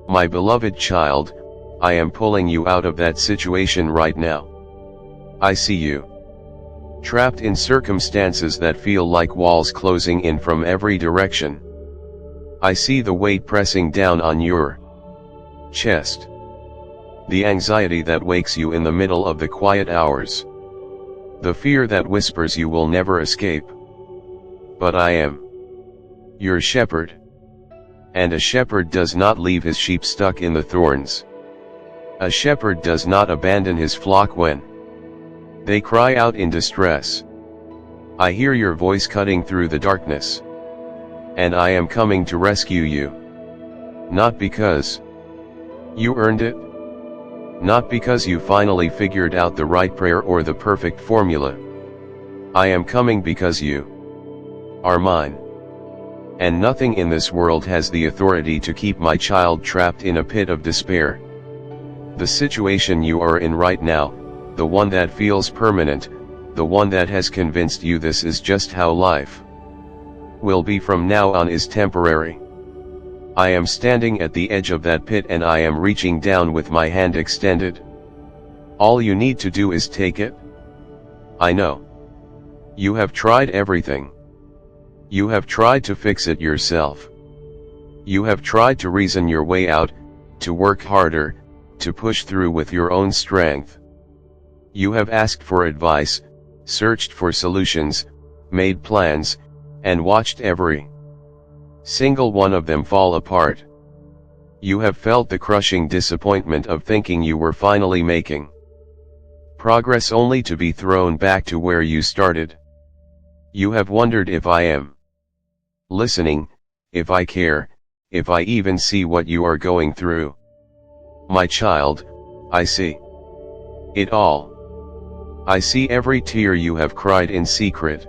My beloved child, I am pulling you out of that situation right now. I see you trapped in circumstances that feel like walls closing in from every direction. I see the weight pressing down on your chest. The anxiety that wakes you in the middle of the quiet hours. The fear that whispers you will never escape. But I am your shepherd. And a shepherd does not leave his sheep stuck in the thorns. A shepherd does not abandon his flock when they cry out in distress. I hear your voice cutting through the darkness. And I am coming to rescue you. Not because you earned it. Not because you finally figured out the right prayer or the perfect formula. I am coming because you are mine. And nothing in this world has the authority to keep my child trapped in a pit of despair. The situation you are in right now, the one that feels permanent, the one that has convinced you this is just how life will be from now on, is temporary. I am standing at the edge of that pit and I am reaching down with my hand extended. All you need to do is take it. I know. You have tried everything. You have tried to fix it yourself. You have tried to reason your way out, to work harder, to push through with your own strength. You have asked for advice, searched for solutions, made plans, and watched every single one of them fall apart. You have felt the crushing disappointment of thinking you were finally making progress only to be thrown back to where you started. You have wondered if I am listening, if I care, if I even see what you are going through. My child, I see it all. I see every tear you have cried in secret.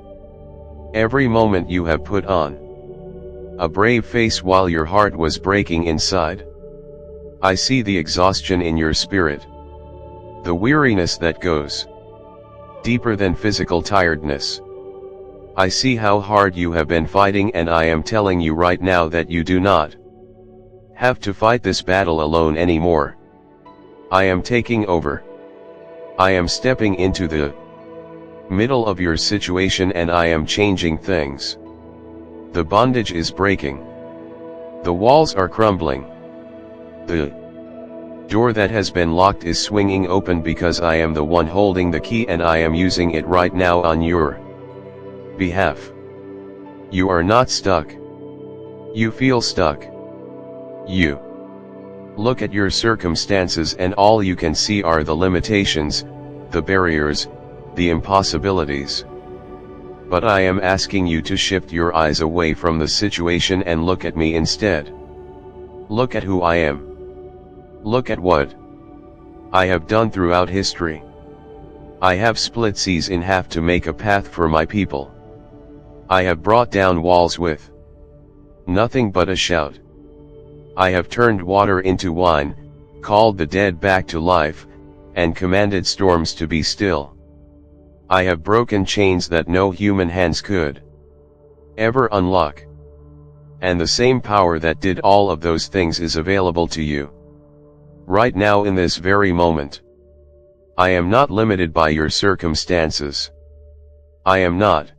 Every moment you have put on a brave face while your heart was breaking inside. I see the exhaustion in your spirit. The weariness that goes deeper than physical tiredness. I see how hard you have been fighting, and I am telling you right now that you do not have to fight this battle alone anymore. I am taking over. I am stepping into the middle of your situation and I am changing things. The bondage is breaking. The walls are crumbling. The door that has been locked is swinging open because I am the one holding the key and I am using it right now on your behalf. You are not stuck. You feel stuck. You look at your circumstances and all you can see are the limitations, the barriers, the impossibilities. But I am asking you to shift your eyes away from the situation and look at me instead. Look at who I am. Look at what I have done throughout history. I have split seas in half to make a path for my people. I have brought down walls with nothing but a shout. I have turned water into wine, called the dead back to life, and commanded storms to be still. I have broken chains that no human hands could ever unlock. And the same power that did all of those things is available to you right now in this very moment. I am not limited by your circumstances. I am not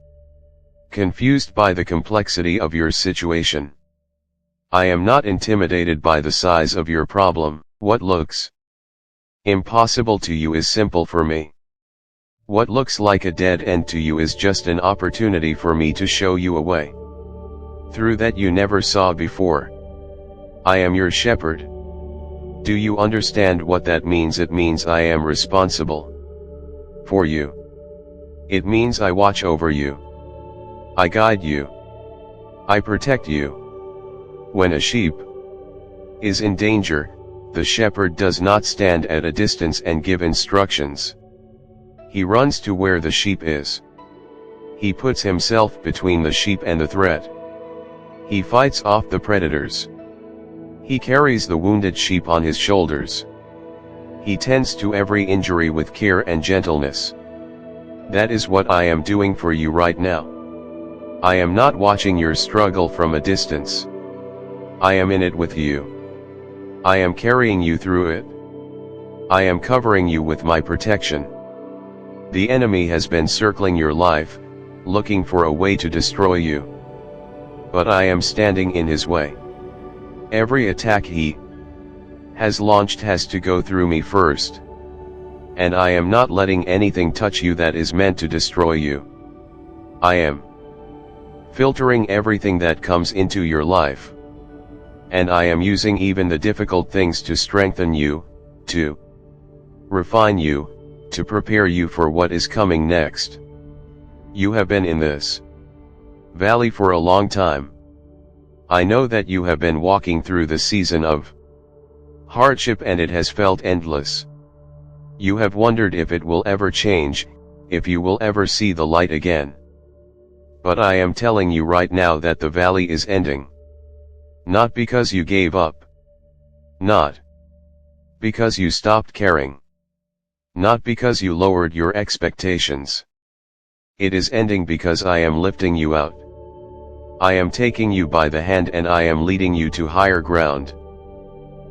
confused by the complexity of your situation. I am not intimidated by the size of your problem. What looks impossible to you is simple for me. What looks like a dead end to you is just an opportunity for me to show you a way through that you never saw before. I am your shepherd. Do you understand what that means? It means I am responsible for you. It means I watch over you. I guide you. I protect you. When a sheep is in danger, the shepherd does not stand at a distance and give instructions. He runs to where the sheep is. He puts himself between the sheep and the threat. He fights off the predators. He carries the wounded sheep on his shoulders. He tends to every injury with care and gentleness. That is what I am doing for you right now. I am not watching your struggle from a distance. I am in it with you. I am carrying you through it. I am covering you with my protection. The enemy has been circling your life, looking for a way to destroy you. But I am standing in his way. Every attack he has launched has to go through me first. And I am not letting anything touch you that is meant to destroy you. I am filtering everything that comes into your life. And I am using even the difficult things to strengthen you, to refine you, to prepare you for what is coming next. You have been in this valley for a long time. I know that you have been walking through the season of hardship and it has felt endless. You have wondered if it will ever change, if you will ever see the light again. But I am telling you right now that the valley is ending. Not because you gave up. Not because you stopped caring. Not because you lowered your expectations. It is ending because I am lifting you out. I am taking you by the hand and I am leading you to higher ground.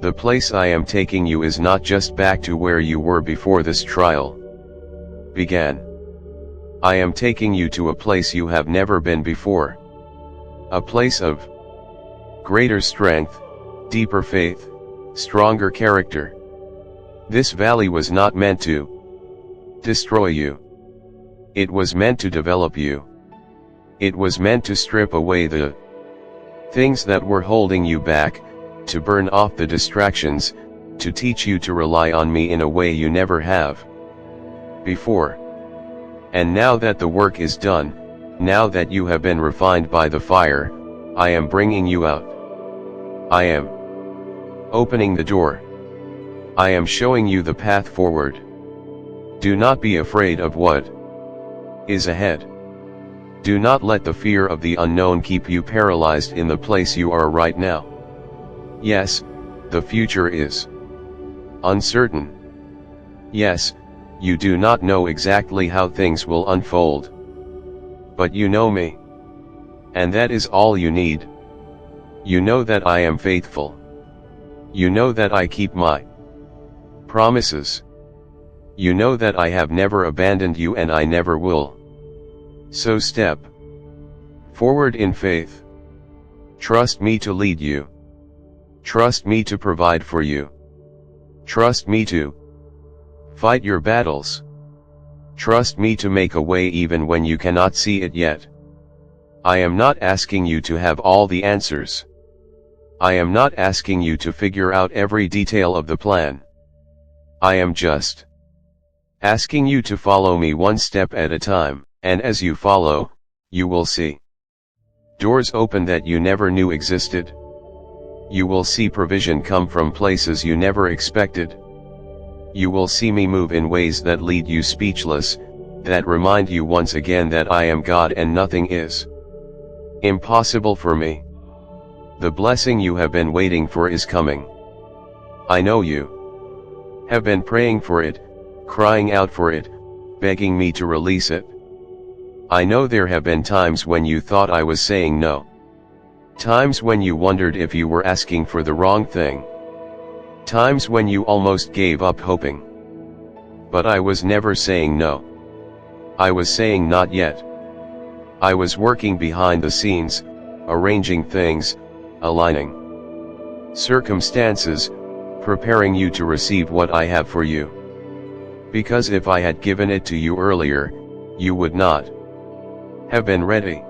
The place I am taking you is not just back to where you were before this trial began. I am taking you to a place you have never been before. A place of greater strength, deeper faith, stronger character. This valley was not meant to destroy you. It was meant to develop you. It was meant to strip away the things that were holding you back, to burn off the distractions, to teach you to rely on me in a way you never have before. And now that the work is done, now that you have been refined by the fire, I am bringing you out. I am opening the door. I am showing you the path forward. Do not be afraid of what is ahead. Do not let the fear of the unknown keep you paralyzed in the place you are right now. Yes, the future is uncertain. Yes, you do not know exactly how things will unfold. But you know me. And that is all you need. You know that I am faithful. You know that I keep my promises. You know that I have never abandoned you and I never will. So step forward in faith. Trust me to lead you. Trust me to provide for you. Trust me to fight your battles. Trust me to make a way even when you cannot see it yet. I am not asking you to have all the answers. I am not asking you to figure out every detail of the plan. I am just asking you to follow me one step at a time, and as you follow, you will see doors open that you never knew existed. You will see provision come from places you never expected. You will see me move in ways that lead you speechless, that remind you once again that I am God and nothing is impossible for me. The blessing you have been waiting for is coming. I know you have been praying for it, crying out for it, begging me to release it. I know there have been times when you thought I was saying no. Times when you wondered if you were asking for the wrong thing. Times when you almost gave up hoping. But I was never saying no. I was saying not yet. I was working behind the scenes, arranging things, aligning circumstances, preparing you to receive what I have for you. Because if I had given it to you earlier, you would not have been ready.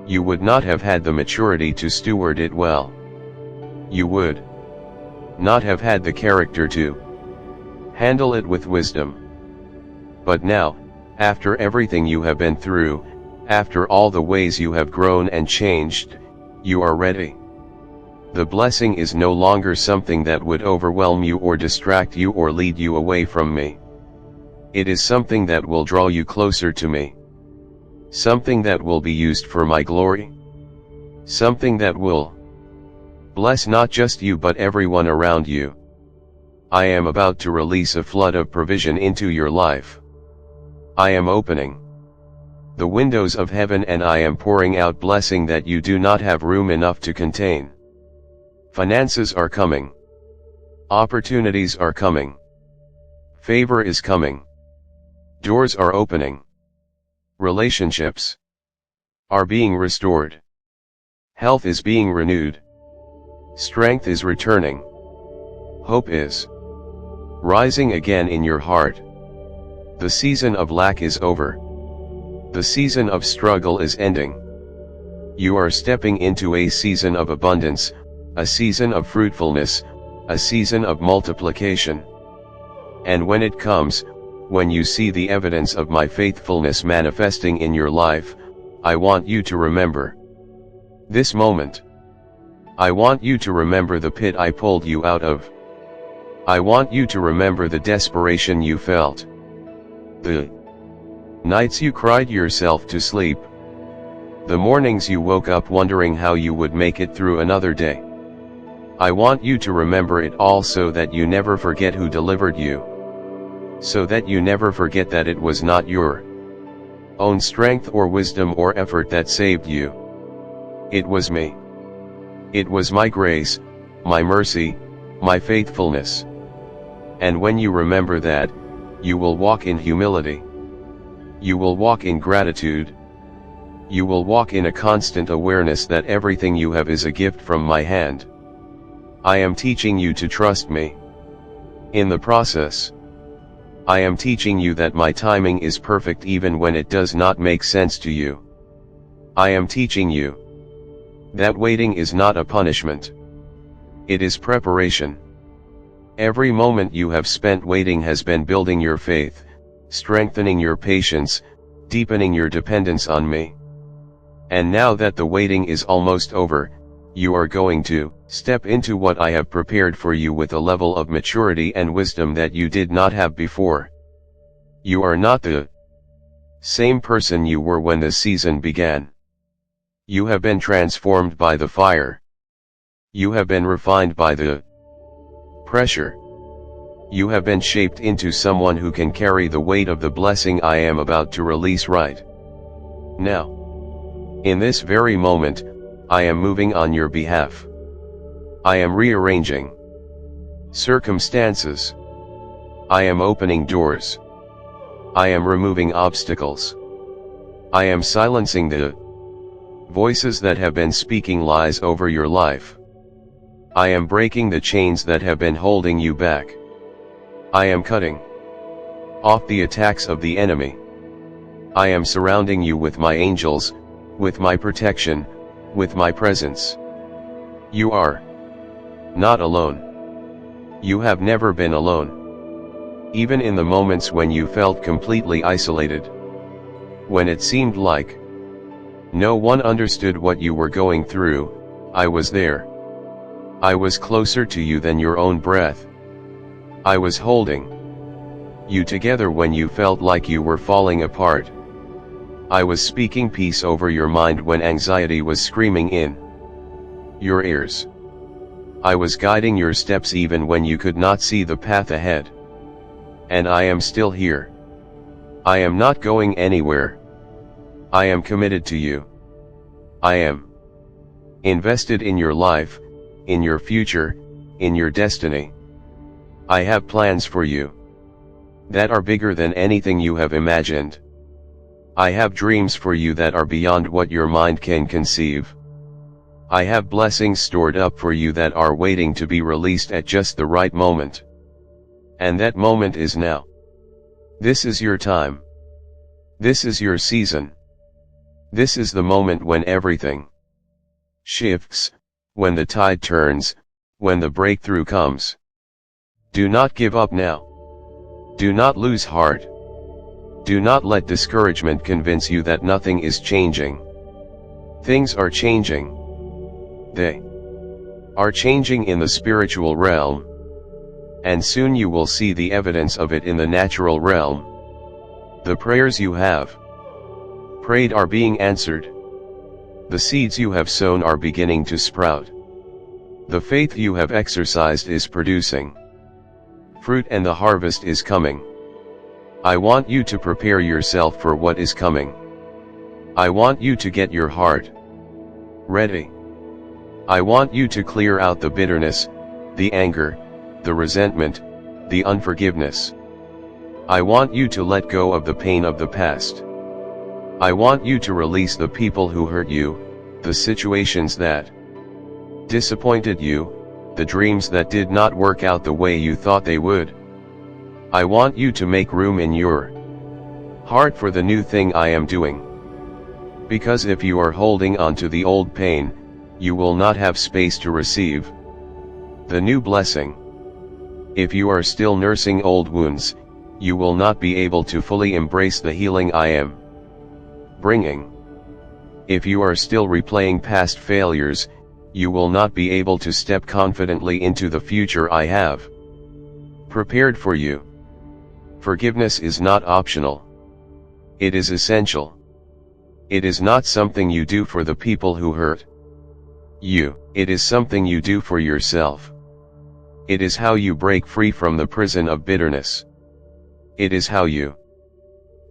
You would not have had the maturity to steward it well. You would not have had the character to handle it with wisdom. But now, after everything you have been through, after all the ways you have grown and changed, you are ready. The blessing is no longer something that would overwhelm you or distract you or lead you away from me. It is something that will draw you closer to me. Something that will be used for my glory. Something that will bless not just you but everyone around you. I am about to release a flood of provision into your life. I am opening the windows of heaven and I am pouring out blessing that you do not have room enough to contain. Finances are coming. Opportunities are coming. Favor is coming. Doors are opening. Relationships are being restored. Health is being renewed. Strength is returning. Hope is rising again in your heart. The season of lack is over. The season of struggle is ending. You are stepping into a season of abundance, a season of fruitfulness, a season of multiplication. And when it comes, when you see the evidence of my faithfulness manifesting in your life, I want you to remember this moment. I want you to remember the pit I pulled you out of. I want you to remember the desperation you felt. The nights you cried yourself to sleep. The mornings you woke up wondering how you would make it through another day. I want you to remember it all so that you never forget who delivered you. So that you never forget that it was not your own strength or wisdom or effort that saved you. It was me. It was my grace, my mercy, my faithfulness. And when you remember that, you will walk in humility. You will walk in gratitude. You will walk in a constant awareness that everything you have is a gift from my hand. I am teaching you to trust me. In the process, I am teaching you that my timing is perfect even when it does not make sense to you. I am teaching you that waiting is not a punishment. It is preparation. Every moment you have spent waiting has been building your faith, strengthening your patience, deepening your dependence on me. And now that the waiting is almost over, you are going to step into what I have prepared for you with a level of maturity and wisdom that you did not have before. You are not the same person you were when the season began. You have been transformed by the fire. You have been refined by the pressure. You have been shaped into someone who can carry the weight of the blessing I am about to release right now. In this very moment, I am moving on your behalf. I am rearranging circumstances. I am opening doors. I am removing obstacles. I am silencing the voices that have been speaking lies over your life. I am breaking the chains that have been holding you back. I am cutting off the attacks of the enemy. I am surrounding you with my angels, with my protection, with my presence. You are not alone. You have never been alone. Even in the moments when you felt completely isolated. When it seemed like no one understood what you were going through, I was there. I was closer to you than your own breath. I was holding you together when you felt like you were falling apart. I was speaking peace over your mind when anxiety was screaming in your ears. I was guiding your steps even when you could not see the path ahead. And I am still here. I am not going anywhere. I am committed to you. I am invested in your life, in your future, in your destiny. I have plans for you that are bigger than anything you have imagined. I have dreams for you that are beyond what your mind can conceive. I have blessings stored up for you that are waiting to be released at just the right moment. And that moment is now. This is your time. This is your season. This is the moment when everything shifts, when the tide turns, when the breakthrough comes. Do not give up now. Do not lose heart. Do not let discouragement convince you that nothing is changing. Things are changing. They are changing in the spiritual realm. And soon you will see the evidence of it in the natural realm. The prayers you have prayed are being answered. The seeds you have sown are beginning to sprout. The faith you have exercised is producing fruit and the harvest is coming. I want you to prepare yourself for what is coming. I want you to get your heart ready. I want you to clear out the bitterness, the anger, the resentment, the unforgiveness. I want you to let go of the pain of the past. I want you to release the people who hurt you, the situations that disappointed you, the dreams that did not work out the way you thought they would. I want you to make room in your heart for the new thing I am doing. Because if you are holding on to the old pain, you will not have space to receive the new blessing. If you are still nursing old wounds, you will not be able to fully embrace the healing I am bringing. If you are still replaying past failures, you will not be able to step confidently into the future I have prepared for you. Forgiveness is not optional. It is essential. It is not something you do for the people who hurt you. It is something you do for yourself. It is how you break free from the prison of bitterness. It is how you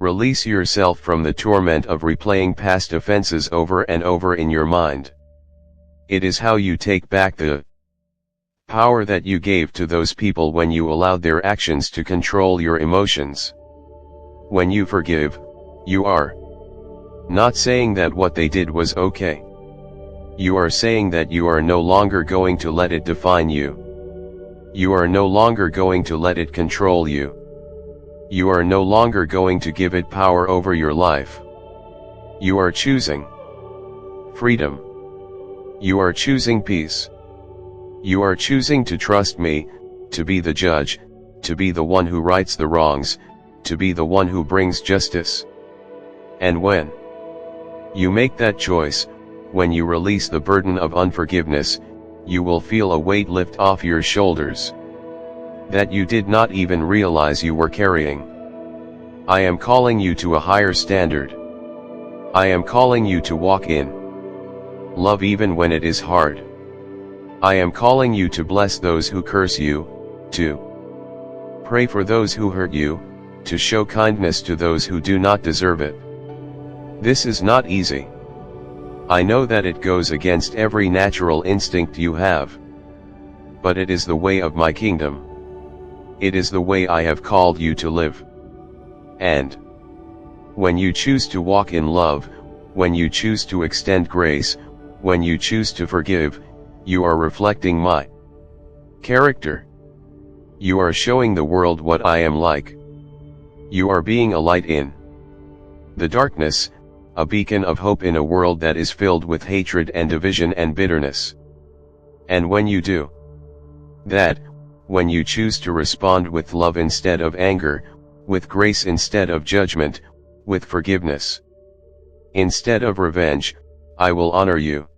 release yourself from the torment of replaying past offenses over and over in your mind. It is how you take back the power that you gave to those people when you allowed their actions to control your emotions. When you forgive, you are not saying that what they did was okay. You are saying that you are no longer going to let it define you. You are no longer going to let it control you. You are no longer going to give it power over your life. You are choosing freedom. You are choosing peace. You are choosing to trust me, to be the judge, to be the one who rights the wrongs, to be the one who brings justice. And when you make that choice, when you release the burden of unforgiveness, you will feel a weight lift off your shoulders that you did not even realize you were carrying. I am calling you to a higher standard. I am calling you to walk in love even when it is hard. I am calling you to bless those who curse you, to pray for those who hurt you, to show kindness to those who do not deserve it. This is not easy. I know that it goes against every natural instinct you have. But it is the way of my kingdom. It is the way I have called you to live. And when you choose to walk in love, when you choose to extend grace, when you choose to forgive, you are reflecting my character. You are showing the world what I am like. You are being a light in the darkness, a beacon of hope in a world that is filled with hatred and division and bitterness. And when you do that, when you choose to respond with love instead of anger, with grace instead of judgment, with forgiveness instead of revenge, I will honor you.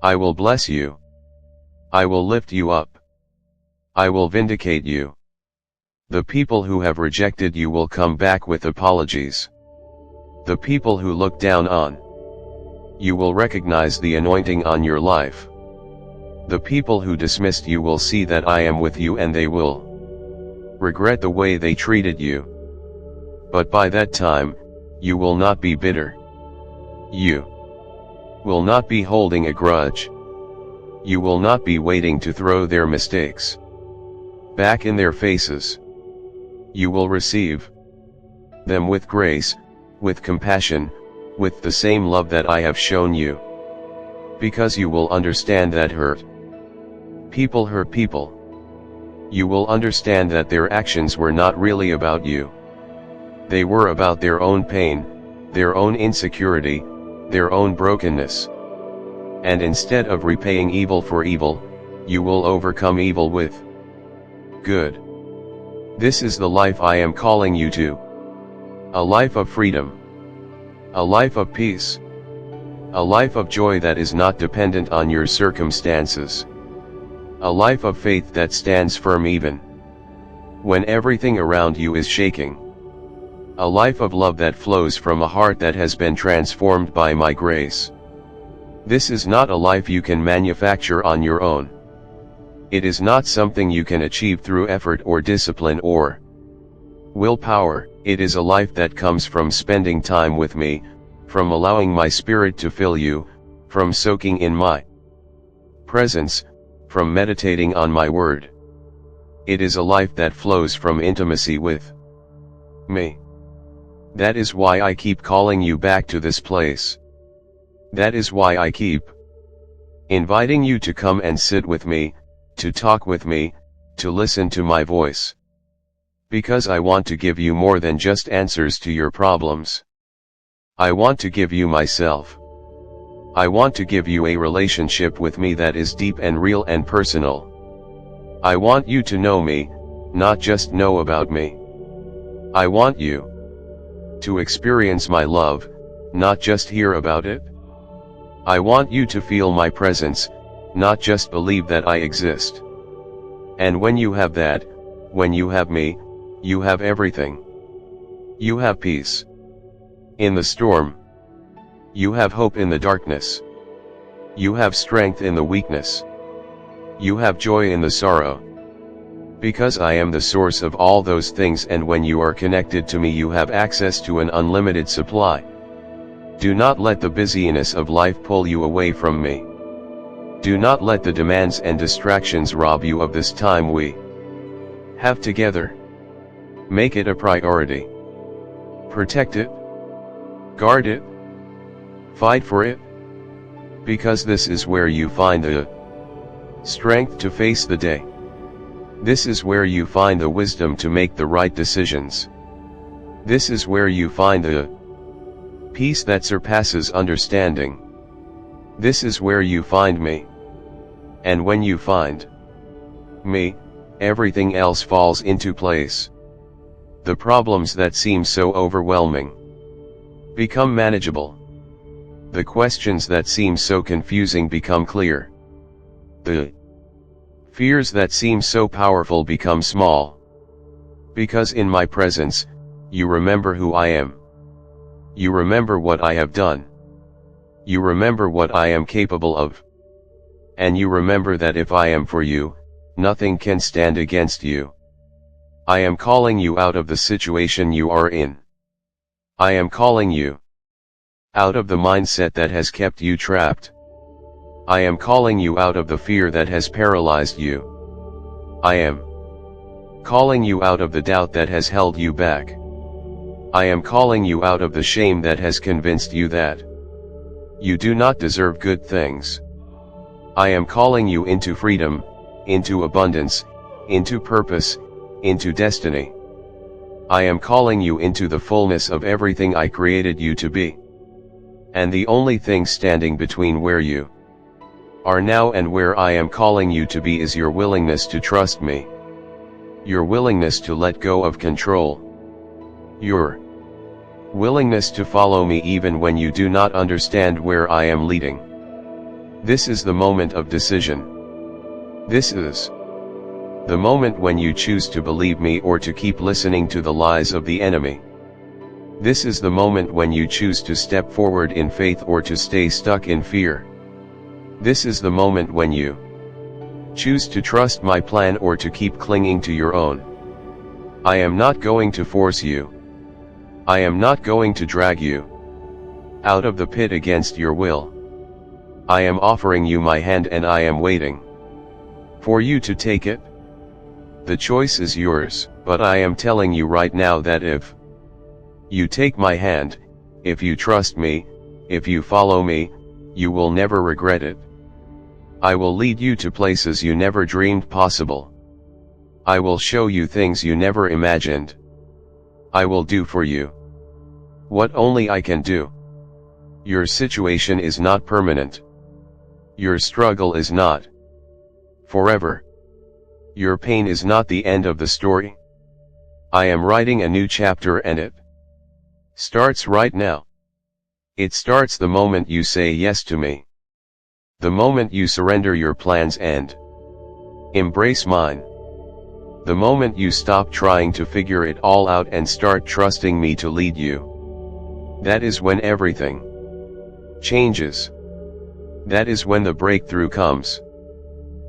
I will bless you. I will lift you up. I will vindicate you. The people who have rejected you will come back with apologies. The people who look down on you will recognize the anointing on your life. The people who dismissed you will see that I am with you, and they will regret the way they treated you. But by that time, you will not be bitter. You will not be holding a grudge. You will not be waiting to throw their mistakes back in their faces. You will receive them with grace, with compassion, with the same love that I have shown you. Because you will understand that people hurt people. You will understand that their actions were not really about you. They were about their own pain, their own insecurity, their own brokenness. And instead of repaying evil for evil, you will overcome evil with good. This is the life I am calling you to. A life of freedom. A life of peace. A life of joy that is not dependent on your circumstances. A life of faith that stands firm even when everything around you is shaking. A life of love that flows from a heart that has been transformed by my grace. This is not a life you can manufacture on your own. It is not something you can achieve through effort or discipline or willpower. It is a life that comes from spending time with me, from allowing my spirit to fill you, from soaking in my presence, from meditating on my word. It is a life that flows from intimacy with me. That is why I keep calling you back to this place. That is why I keep inviting you to come and sit with me, to talk with me, to listen to my voice. Because I want to give you more than just answers to your problems. I want to give you myself. I want to give you a relationship with me that is deep and real and personal. I want you to know me, not just know about me. I want you to experience my love, not just hear about it. I want you to feel my presence, not just believe that I exist. And when you have that, when you have me, you have everything. You have peace in the storm. You have hope in the darkness. You have strength in the weakness. You have joy in the sorrow. Because I am the source of all those things, and when you are connected to me you have access to an unlimited supply. Do not let the busyness of life pull you away from me. Do not let the demands and distractions rob you of this time we have together. Make it a priority. Protect it. Guard it. Fight for it. Because this is where you find the strength to face the day. This is where you find the wisdom to make the right decisions. This is where you find the peace that surpasses understanding. This is where you find me. And when you find me, everything else falls into place. The problems that seem so overwhelming become manageable. The questions that seem so confusing become clear. The fears that seem so powerful become small. Because in my presence, you remember who I am. You remember what I have done. You remember what I am capable of. And you remember that if I am for you, nothing can stand against you. I am calling you out of the situation you are in. I am calling you out of the mindset that has kept you trapped. I am calling you out of the fear that has paralyzed you. I am calling you out of the doubt that has held you back. I am calling you out of the shame that has convinced you that you do not deserve good things. I am calling you into freedom, into abundance, into purpose, into destiny. I am calling you into the fullness of everything I created you to be. And the only thing standing between where you are now and where I am calling you to be is your willingness to trust me. Your willingness to let go of control. Your willingness to follow me even when you do not understand where I am leading. This is the moment of decision. This is the moment when you choose to believe me or to keep listening to the lies of the enemy. This is the moment when you choose to step forward in faith or to stay stuck in fear. This is the moment when you choose to trust my plan or to keep clinging to your own. I am not going to force you. I am not going to drag you out of the pit against your will. I am offering you my hand and I am waiting for you to take it. The choice is yours, but I am telling you right now that if you take my hand, if you trust me, if you follow me, you will never regret it. I will lead you to places you never dreamed possible. I will show you things you never imagined. I will do for you what only I can do. Your situation is not permanent. Your struggle is not forever. Your pain is not the end of the story. I am writing a new chapter and it starts right now. It starts the moment you say yes to me. The moment you surrender your plans and embrace mine. The moment you stop trying to figure it all out and start trusting me to lead you. That is when everything changes. That is when the breakthrough comes.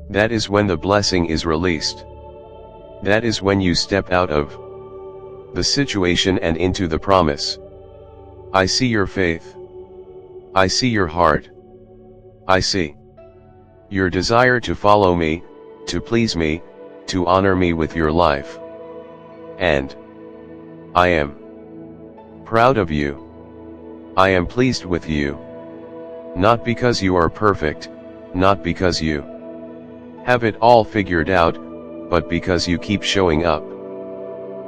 That is when the blessing is released. That is when you step out of the situation and into the promise. I see your faith. I see your heart. I see your desire to follow me, to please me, to honor me with your life. And I am proud of you. I am pleased with you. Not because you are perfect, not because you have it all figured out, but because you keep showing up.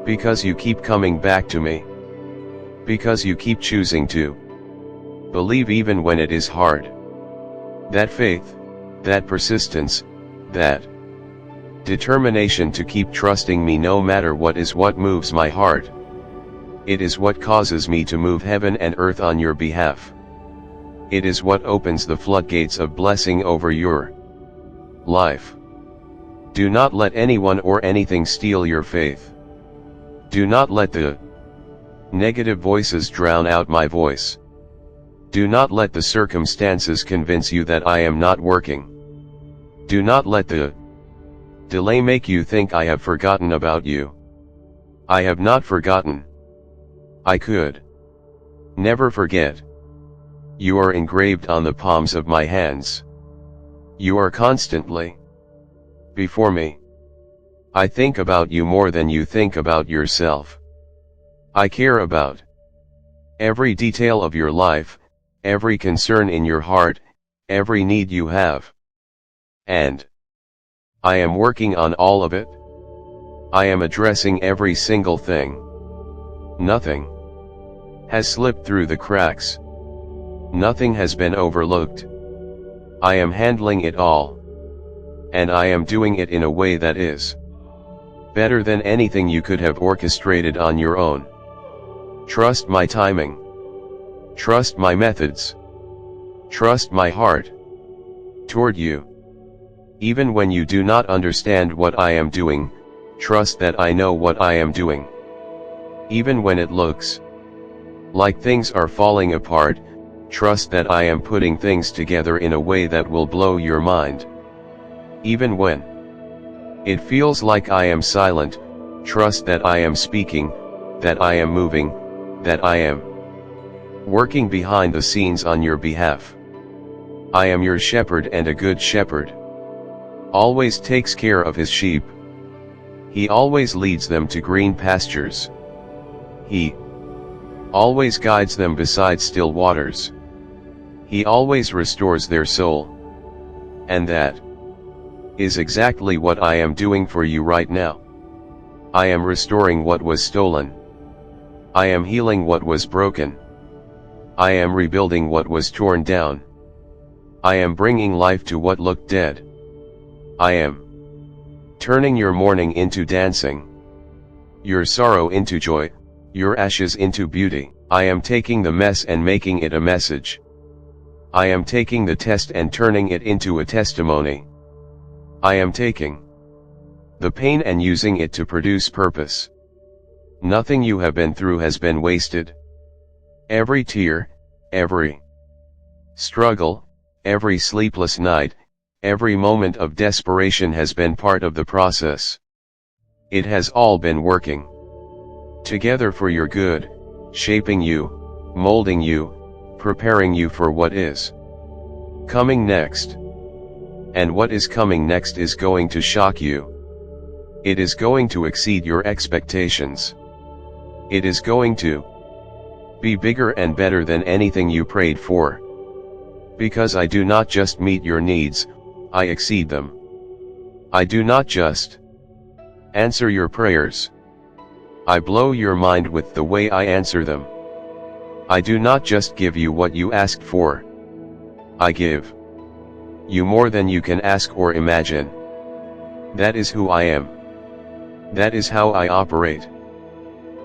Because you keep coming back to me. Because you keep choosing to believe even when it is hard. That faith, that persistence, that determination to keep trusting me no matter what is what moves my heart. It is what causes me to move heaven and earth on your behalf. It is what opens the floodgates of blessing over your life. Do not let anyone or anything steal your faith. Do not let the negative voices drown out my voice. Do not let the circumstances convince you that I am not working. Do not let the delay make you think I have forgotten about you. I have not forgotten. I could never forget. You are engraved on the palms of my hands. You are constantly before me. I think about you more than you think about yourself. I care about every detail of your life, every concern in your heart, every need you have. And I am working on all of it. I am addressing every single thing. Nothing has slipped through the cracks. Nothing has been overlooked. I am handling it all. And I am doing it in a way that is better than anything you could have orchestrated on your own. Trust my timing. Trust my methods. Trust my heart toward you. Even when you do not understand what I am doing, trust that I know what I am doing. Even when it looks like things are falling apart, trust that I am putting things together in a way that will blow your mind. Even when it feels like I am silent, trust that I am speaking, that I am moving, that I am working behind the scenes on your behalf. I am your shepherd, and a good shepherd always takes care of his sheep. He always leads them to green pastures. He always guides them beside still waters. He always restores their soul. And that is exactly what I am doing for you right now. I am restoring what was stolen. I am healing what was broken. I am rebuilding what was torn down. I am bringing life to what looked dead. I am turning your mourning into dancing, your sorrow into joy, your ashes into beauty. I am taking the mess and making it a message. I am taking the test and turning it into a testimony. I am taking the pain and using it to produce purpose. Nothing you have been through has been wasted. Every tear, every struggle, every sleepless night, every moment of desperation has been part of the process. It has all been working together for your good, shaping you, molding you, preparing you for what is coming next. And what is coming next is going to shock you. It is going to exceed your expectations. It is going to be bigger and better than anything you prayed for. Because I do not just meet your needs, I exceed them. I do not just answer your prayers. I blow your mind with the way I answer them. I do not just give you what you asked for. I give you more than you can ask or imagine. That is who I am. That is how I operate.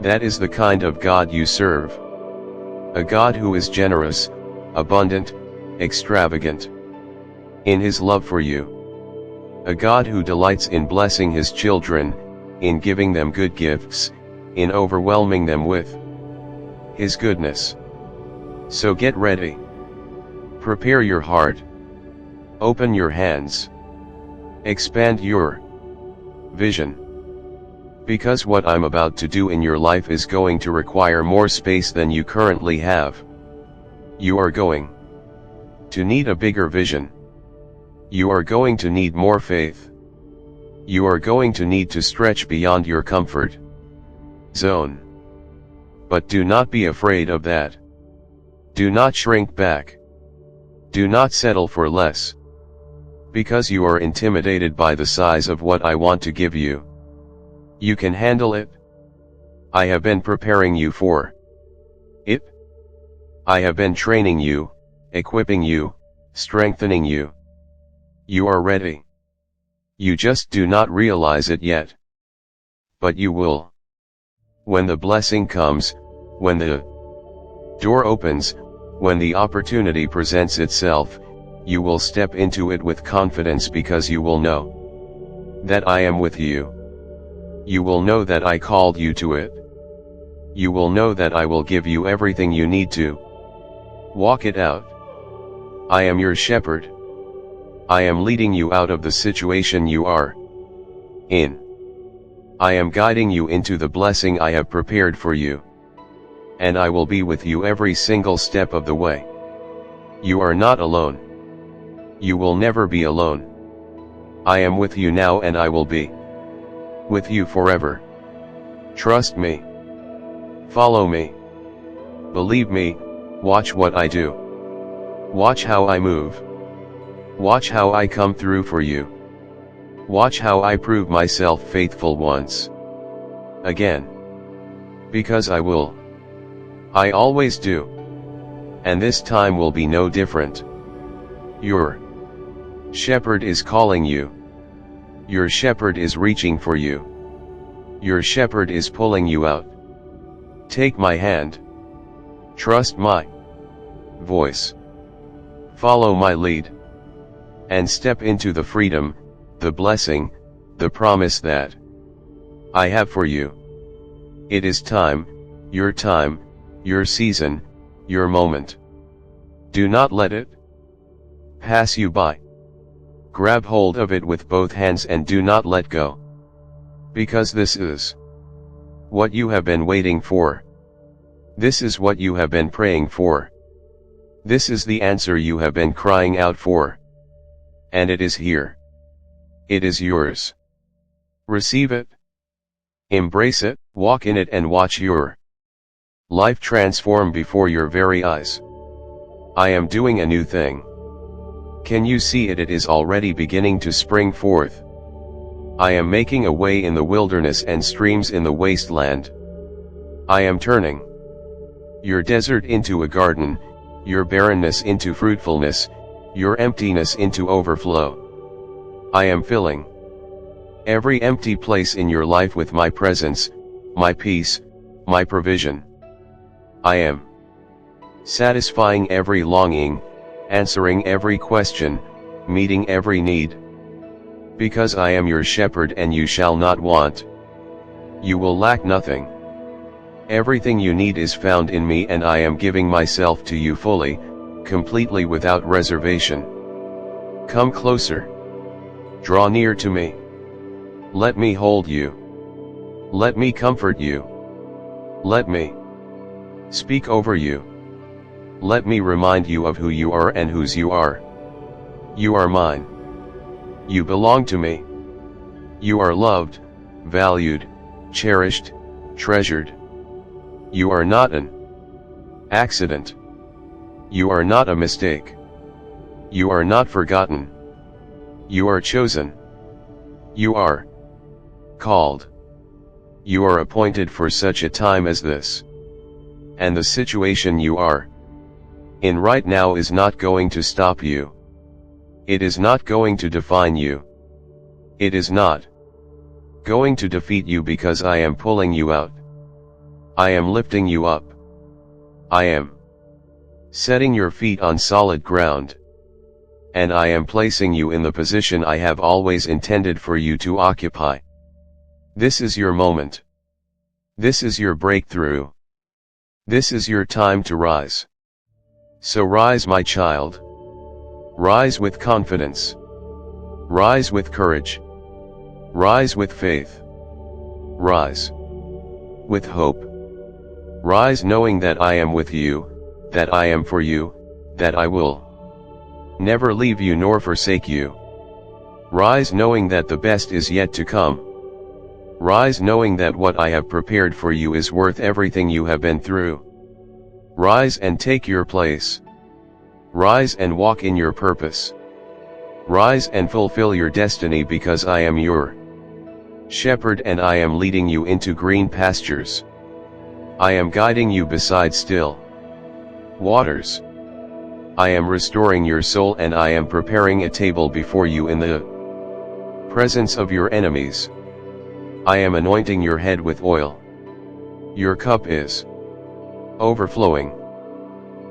That is the kind of God you serve. A God who is generous, abundant, extravagant in his love for you. A God who delights in blessing his children, in giving them good gifts, in overwhelming them with his goodness. So get ready. Prepare your heart. Open your hands. Expand your vision. Because what I'm about to do in your life is going to require more space than you currently have. You are going to need a bigger vision. You are going to need more faith. You are going to need to stretch beyond your comfort zone. But do not be afraid of that. Do not shrink back. Do not settle for less. Because you are intimidated by the size of what I want to give you. You can handle it. I have been preparing you for it. I have been training you, equipping you, strengthening you. You are ready. You just do not realize it yet. But you will. When the blessing comes, when the door opens, when the opportunity presents itself, you will step into it with confidence because you will know that I am with you. You will know that I called you to it. You will know that I will give you everything you need to walk it out. I am your shepherd. I am leading you out of the situation you are in. I am guiding you into the blessing I have prepared for you. And I will be with you every single step of the way. You are not alone. You will never be alone. I am with you now and I will be with you forever. Trust me. Follow me. Believe me, watch what I do. Watch how I move. Watch how I come through for you. Watch how I prove myself faithful once again. Because I will. I always do. And this time will be no different. Your shepherd is calling you. Your shepherd is reaching for you. Your shepherd is pulling you out. Take my hand. Trust my voice. Follow my lead. And step into the freedom, the blessing, the promise that I have for you. It is time, your season, your moment. Do not let it pass you by. Grab hold of it with both hands and do not let go. Because this is what you have been waiting for. This is what you have been praying for. This is the answer you have been crying out for. And it is here. It is yours. Receive it. Embrace it, walk in it and watch your life transform before your very eyes. I am doing a new thing. Can you see it? It is already beginning to spring forth. I am making a way in the wilderness and streams in the wasteland. I am turning your desert into a garden, your barrenness into fruitfulness, your emptiness into overflow. I am filling every empty place in your life with my presence, my peace, my provision. I am satisfying every longing, answering every question, meeting every need. Because I am your shepherd and you shall not want. You will lack nothing. Everything you need is found in me and I am giving myself to you fully, completely without reservation. Come closer. Draw near to me. Let me hold you. Let me comfort you. Let me speak over you. Let me remind you of who you are and whose you are. You are mine. You belong to me. You are loved, valued, cherished, treasured. You are not an accident. You are not a mistake. You are not forgotten. You are chosen. You are called. You are appointed for such a time as this. And the situation you are in right now is not going to stop you. It is not going to define you. It is not going to defeat you because I am pulling you out. I am lifting you up. I am setting your feet on solid ground. And I am placing you in the position I have always intended for you to occupy. This is your moment. This is your breakthrough. This is your time to rise. So rise, my child. Rise with confidence. Rise with courage. Rise with faith. Rise with hope. Rise knowing that I am with you, that I am for you, that I will never leave you nor forsake you. Rise knowing that the best is yet to come. Rise knowing that what I have prepared for you is worth everything you have been through. Rise and take your place. Rise and walk in your purpose. Rise and fulfill your destiny, because I am your shepherd and I am leading you into green pastures. I am guiding you beside still waters. I am restoring your soul and I am preparing a table before you in the presence of your enemies. I am anointing your head with oil. Your cup is overflowing.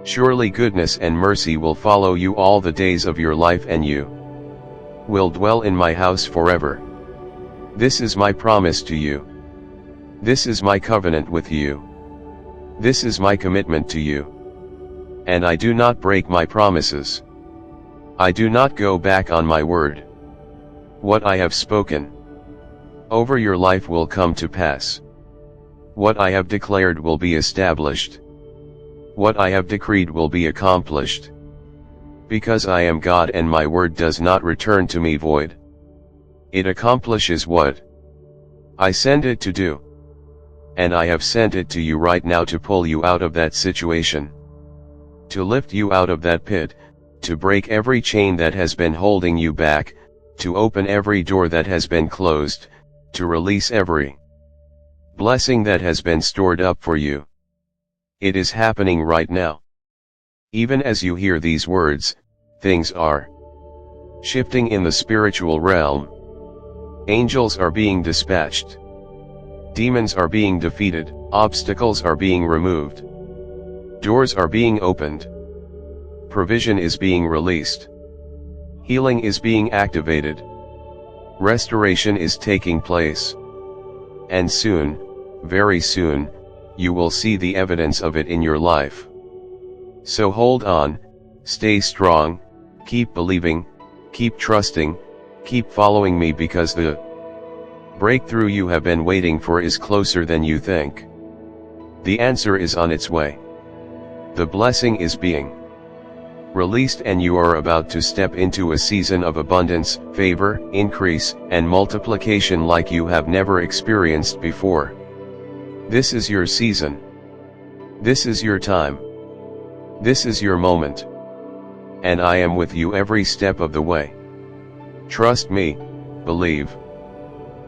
Surely goodness and mercy will follow you all the days of your life, and you will dwell in my house forever. This is my promise to you. This is my covenant with you. This is my commitment to you. And I do not break my promises. I do not go back on my word. What I have spoken over your life will come to pass. What I have declared will be established. What I have decreed will be accomplished. Because I am God and my word does not return to me void. It accomplishes what I send it to do. And I have sent it to you right now to pull you out of that situation. To lift you out of that pit, to break every chain that has been holding you back, to open every door that has been closed, to release every blessing that has been stored up for you. It is happening right now. Even as you hear these words, things are shifting in the spiritual realm. Angels are being dispatched. Demons are being defeated, obstacles are being removed. Doors are being opened. Provision is being released. Healing is being activated. Restoration is taking place. And soon, very soon, you will see the evidence of it in your life. So hold on, stay strong, keep believing, keep trusting, keep following me, because the breakthrough you have been waiting for is closer than you think. The answer is on its way. The blessing is being released and you are about to step into a season of abundance, favor, increase, and multiplication like you have never experienced before. This is your season. This is your time. This is your moment. And I am with you every step of the way. Trust me, believe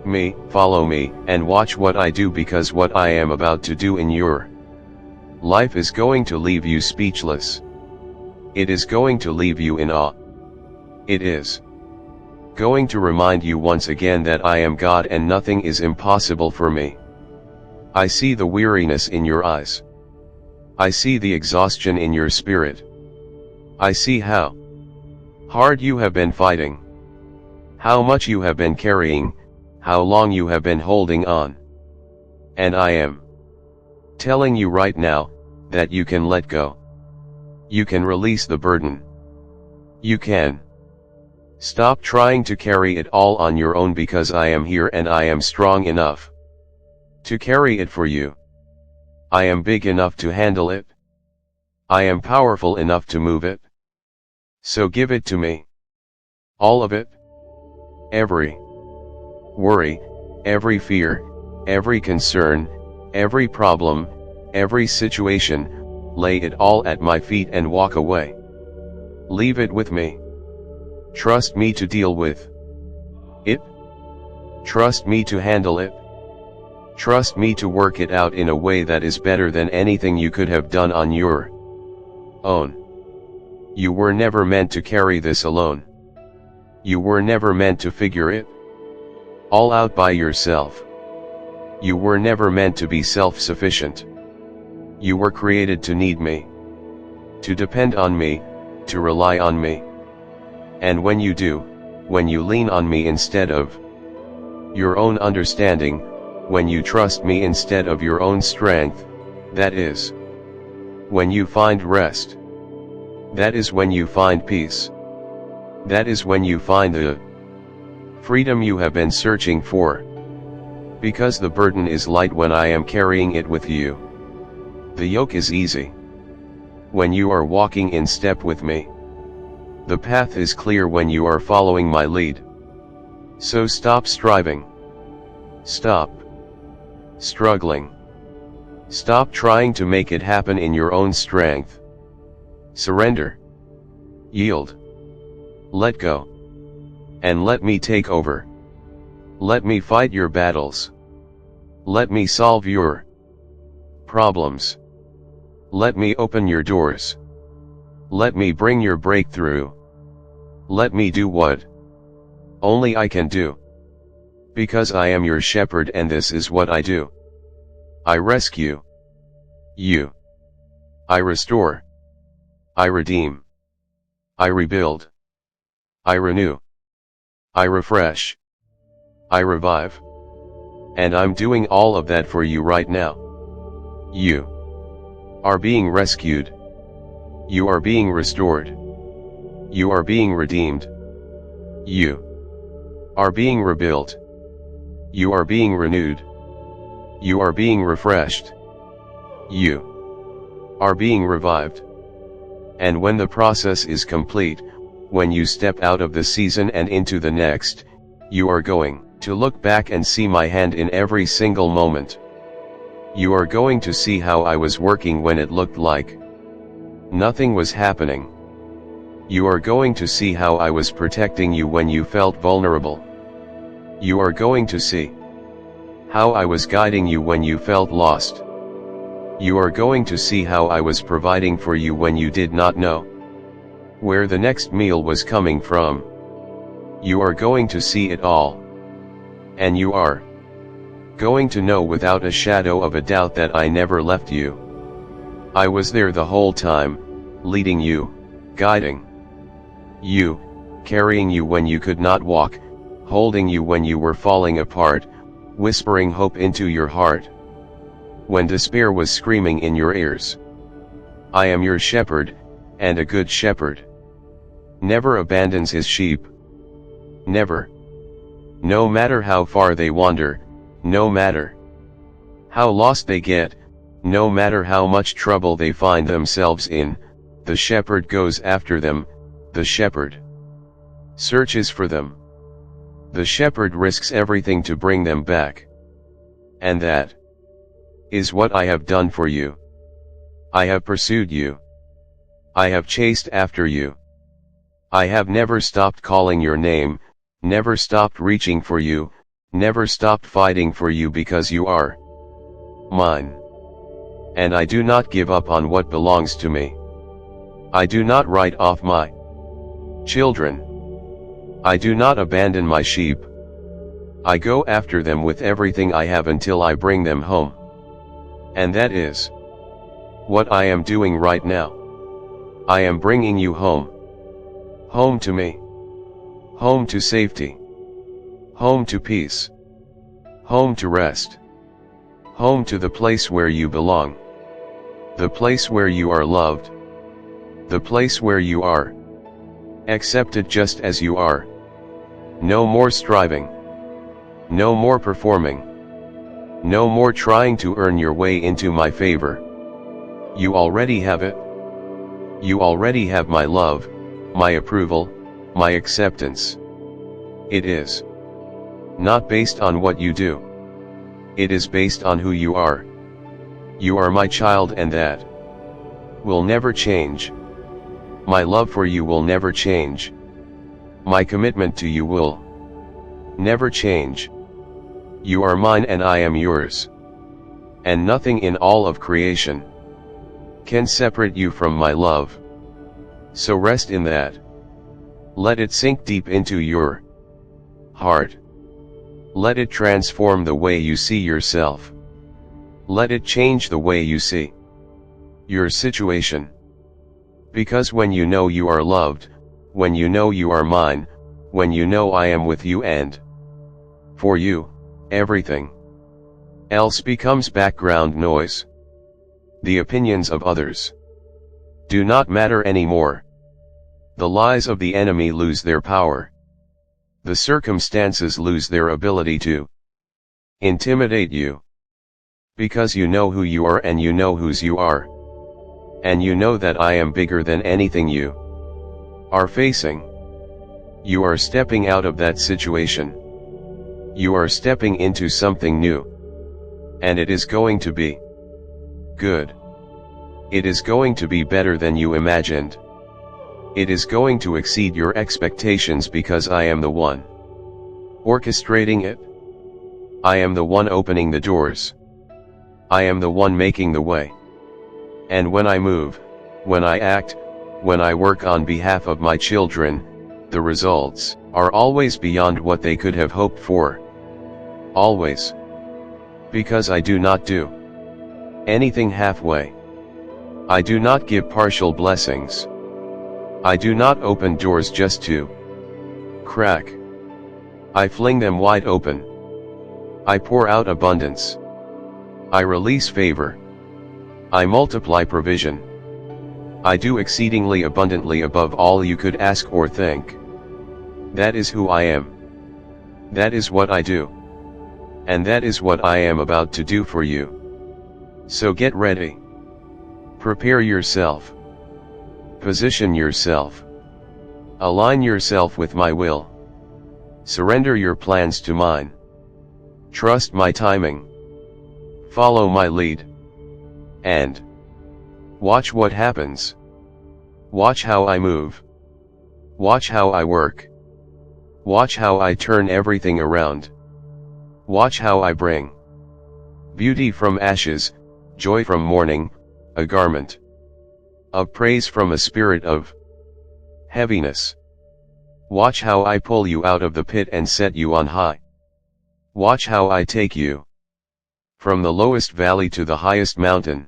me, follow me, and watch what I do, because what I am about to do in your life is going to leave you speechless. It is going to leave you in awe. It is going to remind you once again that I am God and nothing is impossible for me. I see the weariness in your eyes. I see the exhaustion in your spirit. I see how hard you have been fighting. How much you have been carrying, how long you have been holding on. And I am telling you right now, that you can let go. You can release the burden. You can stop trying to carry it all on your own, because I am here and I am strong enough to carry it for you. I am big enough to handle it. I am powerful enough to move it. So give it to me. All of it. Every worry, every fear, every concern, every problem, every situation, lay it all at my feet and walk away. Leave it with me. Trust me to deal with it. Trust me to handle it. Trust me to work it out in a way that is better than anything you could have done on your own. You were never meant to carry this alone. You were never meant to figure it all out by yourself. You were never meant to be self-sufficient. You were created to need me, to depend on me, to rely on me. And when you do, when you lean on me instead of your own understanding, when you trust me instead of your own strength, that is when you find rest. That is when you find peace. That is when you find the freedom you have been searching for. Because the burden is light when I am carrying it with you. The yoke is easy when you are walking in step with me. The path is clear when you are following my lead. So stop striving. Stop struggling. Stop trying to make it happen in your own strength. Surrender. Yield. Let go. And let me take over. Let me fight your battles. Let me solve your problems. Let me open your doors. Let me bring your breakthrough. Let me do what only I can do. Because I am your shepherd, and this is what I do. I rescue you. I restore. I redeem. I rebuild. I renew. I refresh. I revive. And I'm doing all of that for you right now. You are being rescued. You are being restored. You are being redeemed. You are being rebuilt. You are being renewed. You are being refreshed. You are being revived. And when the process is complete, when you step out of the season and into the next, you are going to look back and see my hand in every single moment. You are going to see how I was working when it looked like nothing was happening. You are going to see how I was protecting you when you felt vulnerable. You are going to see how I was guiding you when you felt lost. You are going to see how I was providing for you when you did not know where the next meal was coming from. You are going to see it all. And you are going to know without a shadow of a doubt that I never left you. I was there the whole time, leading you, guiding you, carrying you when you could not walk, holding you when you were falling apart, whispering hope into your heart when despair was screaming in your ears. I am your shepherd, and a good shepherd never abandons his sheep. Never. No matter how far they wander, no matter how lost they get, no matter how much trouble they find themselves in, the shepherd goes after them, the shepherd searches for them. The shepherd risks everything to bring them back. And that is what I have done for you. I have pursued you. I have chased after you. I have never stopped calling your name, never stopped reaching for you, never stopped fighting for you, because you are mine. And I do not give up on what belongs to me. I do not write off my children. I do not abandon my sheep. I go after them with everything I have until I bring them home. And that is what I am doing right now. I am bringing you home. Home to me. Home to safety. Home to peace. Home to rest. Home to the place where you belong. The place where you are loved. The place where you are accepted just as you are. No more striving. No more performing. No more trying to earn your way into my favor. You already have it. You already have my love, my approval, my acceptance. It is not based on what you do. It is based on who you are. You are my child, and that will never change. My love for you will never change. My commitment to you will never change. You are mine and I am yours. And nothing in all of creation can separate you from my love. So rest in that. Let it sink deep into your heart. Let it transform the way you see yourself. Let it change the way you see your situation. Because when you know you are loved, when you know you are mine, when you know I am with you and for you, everything else becomes background noise. The opinions of others do not matter anymore. The lies of the enemy lose their power. The circumstances lose their ability to intimidate you. Because you know who you are and you know whose you are. And you know that I am bigger than anything you are facing. You are stepping out of that situation. You are stepping into something new. And it is going to be good. It is going to be better than you imagined. It is going to exceed your expectations because I am the one orchestrating it. I am the one opening the doors. I am the one making the way. And when I move, when I act, when I work on behalf of my children, the results are always beyond what they could have hoped for. Always. Because I do not do anything halfway. I do not give partial blessings. I do not open doors just to crack. I fling them wide open. I pour out abundance. I release favor. I multiply provision. I do exceedingly abundantly above all you could ask or think. That is who I am. That is what I do. And that is what I am about to do for you. So get ready. Prepare yourself. Position yourself. Align yourself with my will. Surrender your plans to mine. Trust my timing. Follow my lead. And watch what happens. Watch how I move. Watch how I work. Watch how I turn everything around. Watch how I bring beauty from ashes, joy from mourning, a garment of praise from a spirit of heaviness. Watch how I pull you out of the pit and set you on high. Watch how I take you from the lowest valley to the highest mountain.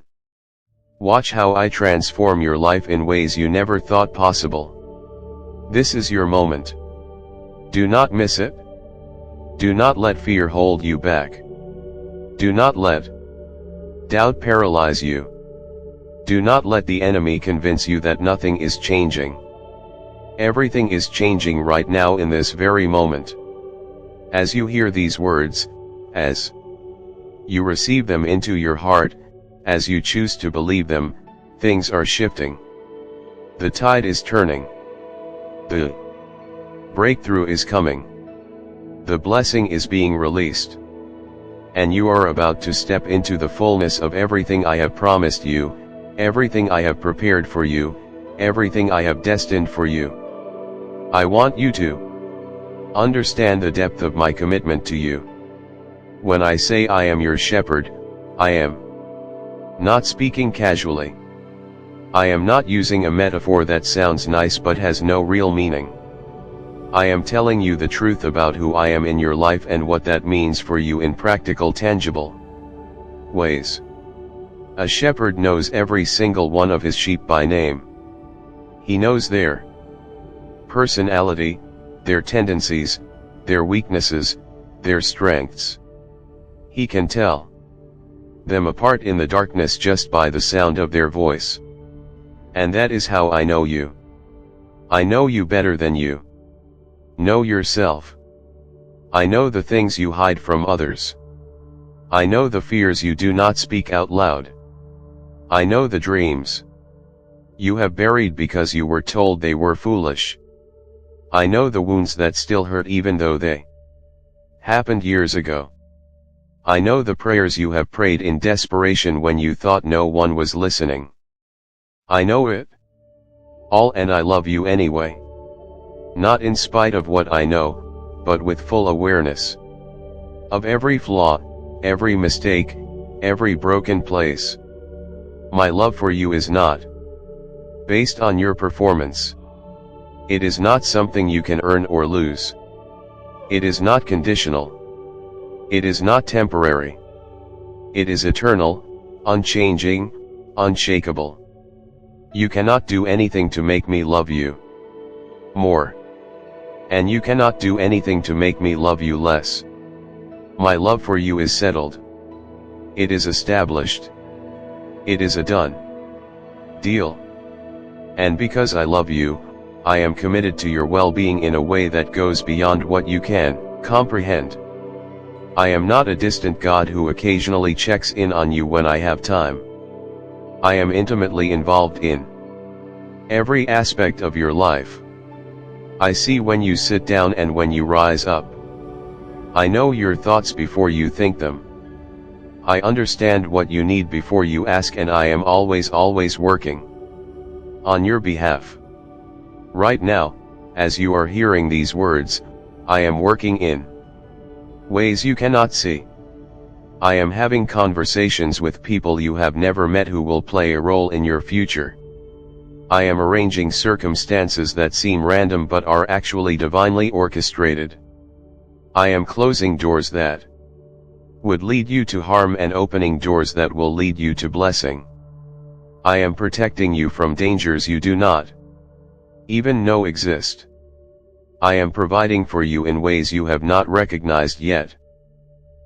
Watch how I transform your life in ways you never thought possible. This is your moment. Do not miss it. Do not let fear hold you back. Do not let doubt paralyze you. Do not let the enemy convince you that nothing is changing. Everything is changing right now in this very moment. As you hear these words, as you receive them into your heart, as you choose to believe them, things are shifting. The tide is turning. The breakthrough is coming. The blessing is being released. And you are about to step into the fullness of everything I have promised you, everything I have prepared for you, everything I have destined for you. I want you to understand the depth of my commitment to you. When I say I am your shepherd, I am not speaking casually. I am not using a metaphor that sounds nice but has no real meaning. I am telling you the truth about who I am in your life and what that means for you in practical, tangible ways. A shepherd knows every single one of his sheep by name. He knows their personality, their tendencies, their weaknesses, their strengths. He can tell them apart in the darkness just by the sound of their voice. And that is how I know you. I know you better than you know yourself. I know the things you hide from others. I know the fears you do not speak out loud. I know the dreams you have buried because you were told they were foolish. I know the wounds that still hurt even though they happened years ago. I know the prayers you have prayed in desperation when you thought no one was listening. I know it all, and I love you anyway. Not in spite of what I know, but with full awareness of every flaw, every mistake, every broken place. My love for you is not based on your performance. It is not something you can earn or lose. It is not conditional. It is not temporary. It is eternal, unchanging, unshakable. You cannot do anything to make me love you more. And you cannot do anything to make me love you less. My love for you is settled. It is established. It is a done deal. And because I love you, I am committed to your well-being in a way that goes beyond what you can comprehend. I am not a distant God who occasionally checks in on you when I have time. I am intimately involved in every aspect of your life. I see when you sit down and when you rise up. I know your thoughts before you think them. I understand what you need before you ask, and I am always working on your behalf. Right now, as you are hearing these words, I am working in ways you cannot see. I am having conversations with people you have never met who will play a role in your future. I am arranging circumstances that seem random but are actually divinely orchestrated. I am closing doors that would lead you to harm and opening doors that will lead you to blessing. I am protecting you from dangers you do not even know exist. I am providing for you in ways you have not recognized yet.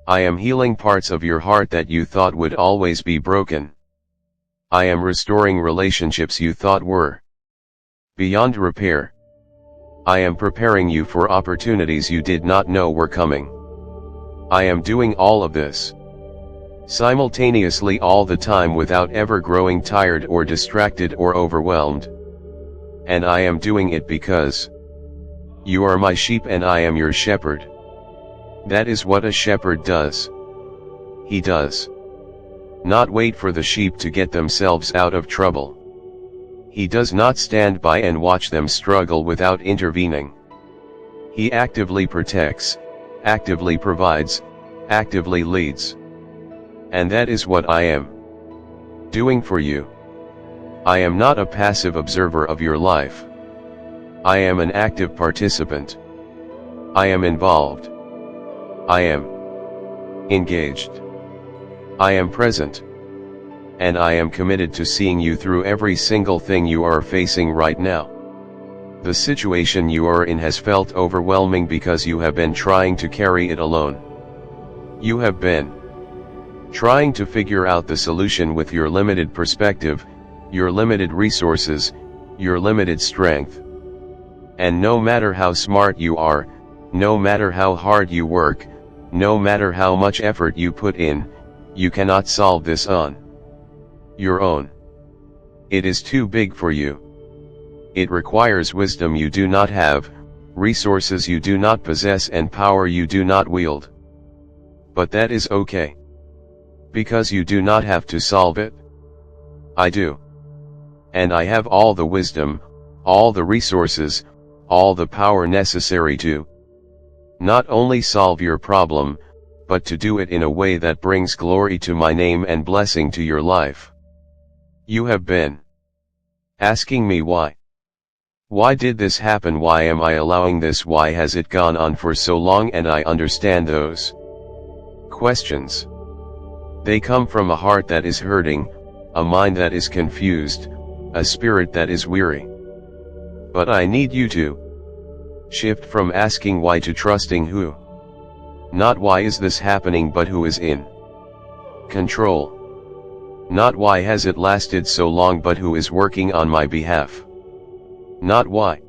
I am healing parts of your heart that you thought would always be broken. I am restoring relationships you thought were beyond repair. I am preparing you for opportunities you did not know were coming. I am doing all of this simultaneously all the time without ever growing tired or distracted or overwhelmed. And I am doing it because you are my sheep and I am your shepherd. That is what a shepherd does. He does not wait for the sheep to get themselves out of trouble. He does not stand by and watch them struggle without intervening. He actively protects, actively provides, actively leads. And that is what I am doing for you. I am not a passive observer of your life. I am an active participant. I am involved. I am engaged. I am present. And I am committed to seeing you through every single thing you are facing right now. The situation you are in has felt overwhelming because you have been trying to carry it alone. You have been trying to figure out the solution with your limited perspective, your limited resources, your limited strength. And no matter how smart you are, no matter how hard you work, no matter how much effort you put in, you cannot solve this on your own. It is too big for you. It requires wisdom you do not have, resources you do not possess, and power you do not wield. But that is okay. Because you do not have to solve it. I do. And I have all the wisdom, all the resources, all the power necessary to not only solve your problem, but to do it in a way that brings glory to my name and blessing to your life. You have been asking me why. Why did this happen? Why am I allowing this? Why has it gone on for so long? And I understand those questions. They come from a heart that is hurting, a mind that is confused, a spirit that is weary. But I need you to shift from asking why to trusting who. Not why is this happening, but who is in control. Not why has it lasted so long, but who is working on my behalf. Not why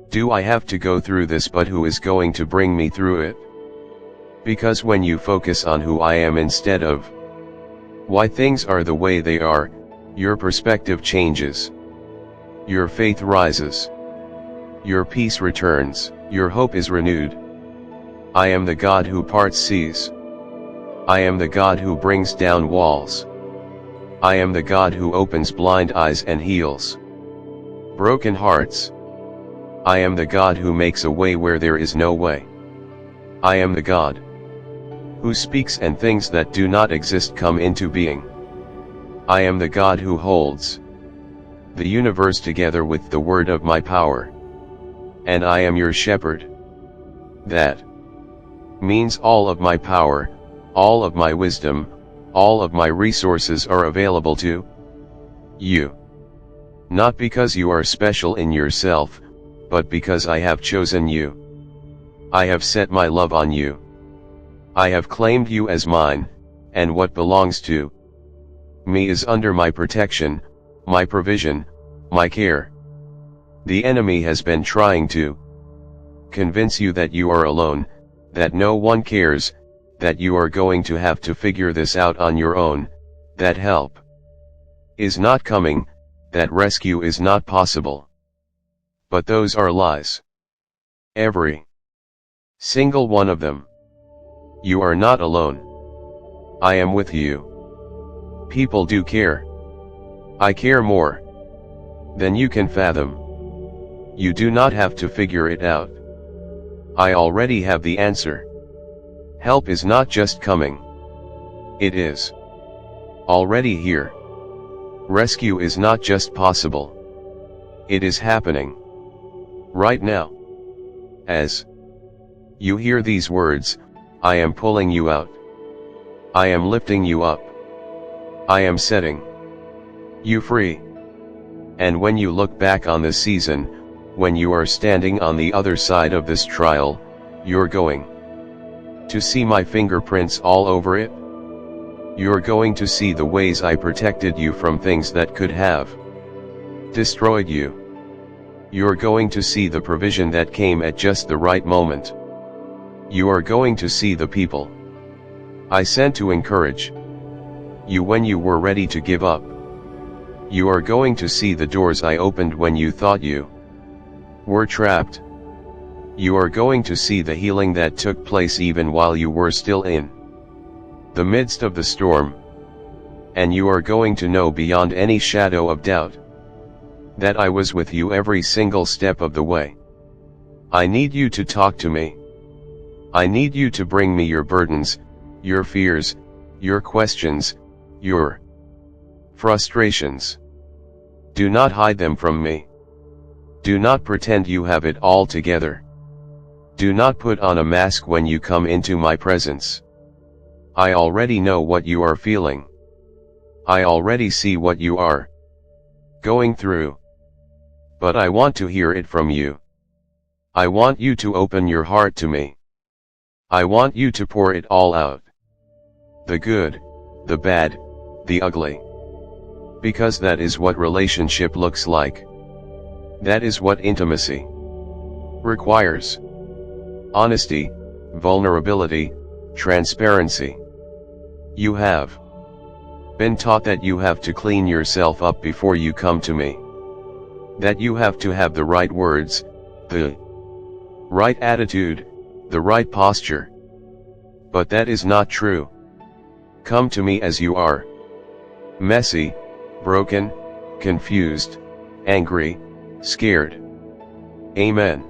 do I have to go through this, but who is going to bring me through it. Because when you focus on who I am instead of why things are the way they are, your perspective changes. Your faith rises. Your peace returns, your hope is renewed. I am the God who parts seas. I am the God who brings down walls. I am the God who opens blind eyes and heals broken hearts. I am the God who makes a way where there is no way. I am the God who speaks and things that do not exist come into being. I am the God who holds the universe together with the word of my power. And I am your shepherd. That means all of my power, all of my wisdom, all of my resources are available to you. Not because you are special in yourself, but because I have chosen you. I have set my love on you. I have claimed you as mine, and what belongs to me is under my protection, my provision, my care. The enemy has been trying to convince you that you are alone, that no one cares, that you are going to have to figure this out on your own, that help is not coming, that rescue is not possible. But those are lies. Every single one of them. You are not alone. I am with you. People do care. I care more than you can fathom. You do not have to figure it out. I already have the answer. Help is not just coming. It is already here. Rescue is not just possible. It is happening right now. As you hear these words, I am pulling you out. I am lifting you up. I am setting you free. And when you look back on this season, when you are standing on the other side of this trial, you're going to see my fingerprints all over it. You're going to see the ways I protected you from things that could have destroyed you. You're going to see the provision that came at just the right moment. You are going to see the people I sent to encourage you when you were ready to give up. You are going to see the doors I opened when you thought you were trapped. You are going to see the healing that took place even while you were still in the midst of the storm. And you are going to know beyond any shadow of doubt that I was with you every single step of the way. I need you to talk to me. I need you to bring me your burdens, your fears, your questions, your frustrations. Do not hide them from me. Do not pretend you have it all together. Do not put on a mask when you come into my presence. I already know what you are feeling. I already see what you are going through. But I want to hear it from you. I want you to open your heart to me. I want you to pour it all out. The good, the bad, the ugly. Because that is what relationship looks like. That is what intimacy requires. Honesty, vulnerability, transparency. You have been taught that you have to clean yourself up before you come to me. That you have to have the right words, the right attitude, the right posture. But that is not true. Come to me as you are. Messy, broken, confused, angry, scared. Amen.